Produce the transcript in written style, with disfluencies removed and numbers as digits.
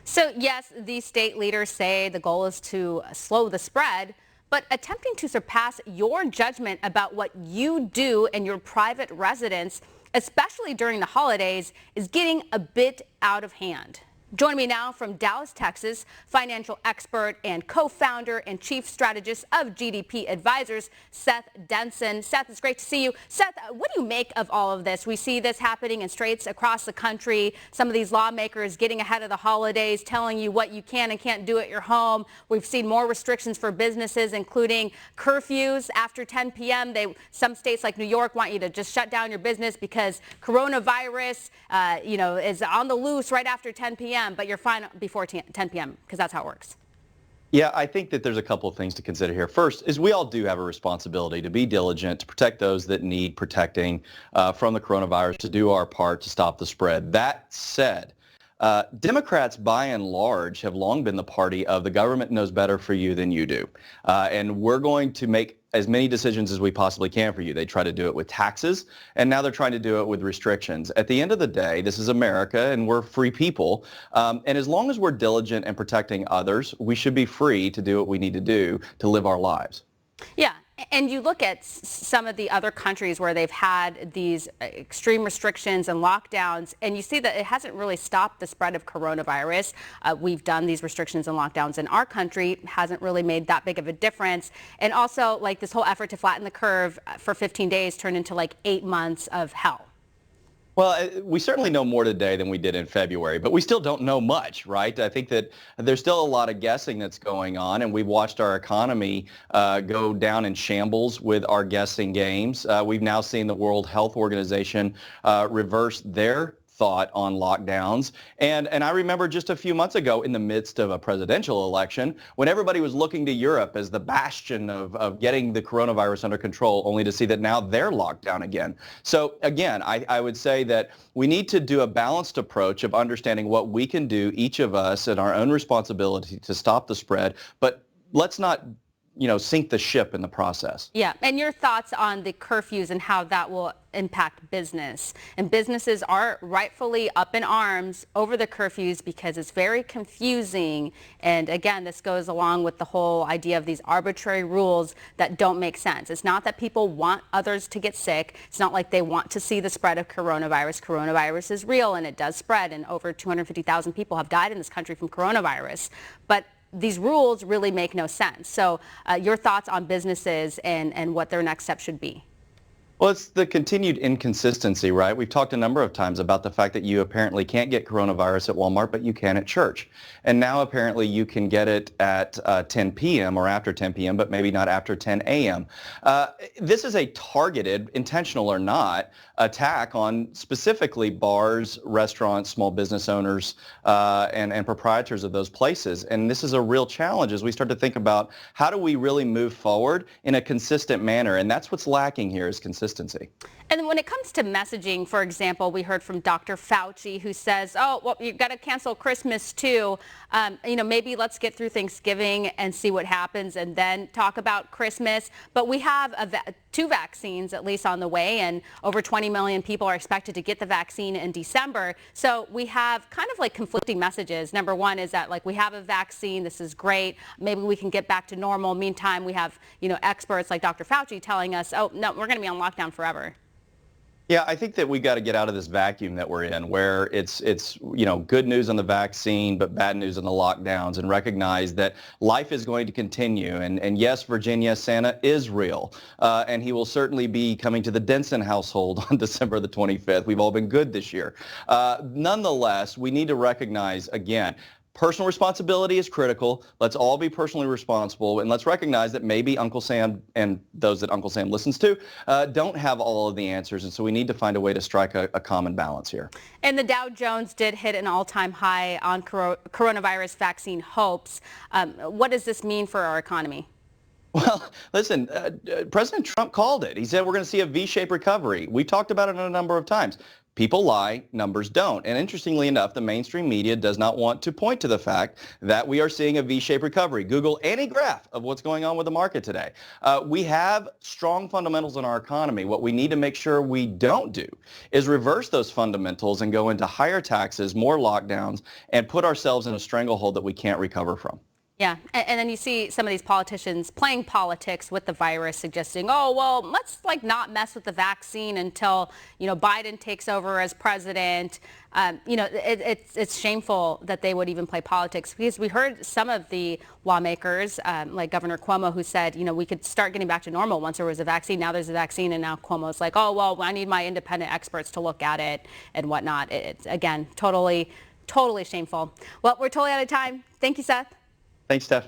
So yes, these state leaders say the goal is to slow the spread, but attempting to surpass your judgment about what you do in your private residence, especially during the holidays, is getting a bit out of hand. Joining me now from Dallas, Texas, financial expert and co-founder and chief strategist of GDP Advisors, Seth Denson. Seth, it's great to see you. Seth, what do you make of all of this? We see this happening in states across the country. Some of these lawmakers getting ahead of the holidays, telling you what you can and can't do at your home. We've seen more restrictions for businesses, including curfews after 10 p.m. Some states like New York want you to just shut down your business because coronavirus, is on the loose right after 10 p.m. But you're fine before 10 p.m. because that's how it works. Yeah, I think that there's a couple of things to consider here. First is we all do have a responsibility to be diligent, to protect those that need protecting from the coronavirus, to do our part to stop the spread. That said, Democrats, by and large, have long been the party of the government knows better for you than you do. And we're going to make as many decisions as we possibly can for you. They try to do it with taxes, and now they're trying to do it with restrictions. At the end of the day, this is America, and we're free people. And as long as we're diligent and protecting others, we should be free to do what we need to do to live our lives. Yeah. And you look at some of the other countries where they've had these extreme restrictions and lockdowns, and you see that it hasn't really stopped the spread of coronavirus. We've done these restrictions and lockdowns in our country, hasn't really made that big of a difference. And also, like, this whole effort to flatten the curve for 15 days turned into like 8 months of hell. Well, we certainly know more today than we did in February, but we still don't know much, right? I think that there's still a lot of guessing that's going on, and we've watched our economy go down in shambles with our guessing games. We've now seen the World Health Organization reverse their thought on lockdowns. And I remember just a few months ago, in the midst of a presidential election, when everybody was looking to Europe as the bastion of getting the coronavirus under control, only to see that now they're locked down again. So again, I would say that we need to do a balanced approach of understanding what we can do, each of us, and our own responsibility to stop the spread. But let's not sink the ship in the process. Yeah, and your thoughts on the curfews and how that will impact business. And businesses are rightfully up in arms over the curfews because it's very confusing. And again, this goes along with the whole idea of these arbitrary rules that don't make sense. It's not that people want others to get sick. It's not like they want to see the spread of coronavirus. Coronavirus is real and it does spread, and over 250,000 people have died in this country from coronavirus. But these rules really make no sense. So your thoughts on businesses and what their next step should be? Well, it's the continued inconsistency, right? We've talked a number of times about the fact that you apparently can't get coronavirus at Walmart, but you can at church. And now apparently you can get it at 10 p.m. or after 10 p.m., but maybe not after 10 a.m. This is a targeted, intentional or not, attack on specifically bars, restaurants, small business owners, and proprietors of those places. And this is a real challenge as we start to think about how do we really move forward in a consistent manner. And that's what's lacking here is consistency. And when it comes to messaging, for example, we heard from Dr. Fauci, who says, oh, well, you've got to cancel Christmas too. Maybe let's get through Thanksgiving and see what happens and then talk about Christmas. But we have 2 vaccines at least on the way, and over 20 million people are expected to get the vaccine in December. So we have kind of like conflicting messages. Number one is that, like, we have a vaccine. This is great. Maybe we can get back to normal. Meantime, we have, experts like Dr. Fauci telling us, oh, no, we're going to be on lockdown forever. Yeah, I think that we got to get out of this vacuum that we're in, where it's good news on the vaccine, but bad news on the lockdowns, and recognize that life is going to continue. And yes, Virginia, Santa is real, and he will certainly be coming to the Denson household on December the 25th. We've all been good this year. Nonetheless, we need to recognize, again, personal responsibility is critical. Let's all be personally responsible, and let's recognize that maybe Uncle Sam and those that Uncle Sam listens to don't have all of the answers, and so we need to find a way to strike a common balance here. And the Dow Jones did hit an all-time high on coronavirus vaccine hopes. What does this mean for our economy? Well, listen, President Trump called it. He said we're going to see a V-shaped recovery. We talked about it a number of times. People lie, numbers don't. And interestingly enough, the mainstream media does not want to point to the fact that we are seeing a V-shaped recovery. Google any graph of what's going on with the market today. We have strong fundamentals in our economy. What we need to make sure we don't do is reverse those fundamentals and go into higher taxes, more lockdowns, and put ourselves in a stranglehold that we can't recover from. Yeah, and then you see some of these politicians playing politics with the virus, suggesting, oh, well, let's not mess with the vaccine until, Biden takes over as president. It's shameful that they would even play politics, because we heard some of the lawmakers, like Governor Cuomo, who said, we could start getting back to normal once there was a vaccine. Now there's a vaccine, and now Cuomo's like, oh, well, I need my independent experts to look at it and whatnot. It's, again, totally shameful. Well, we're totally out of time. Thank you, Seth. Thanks, Steph.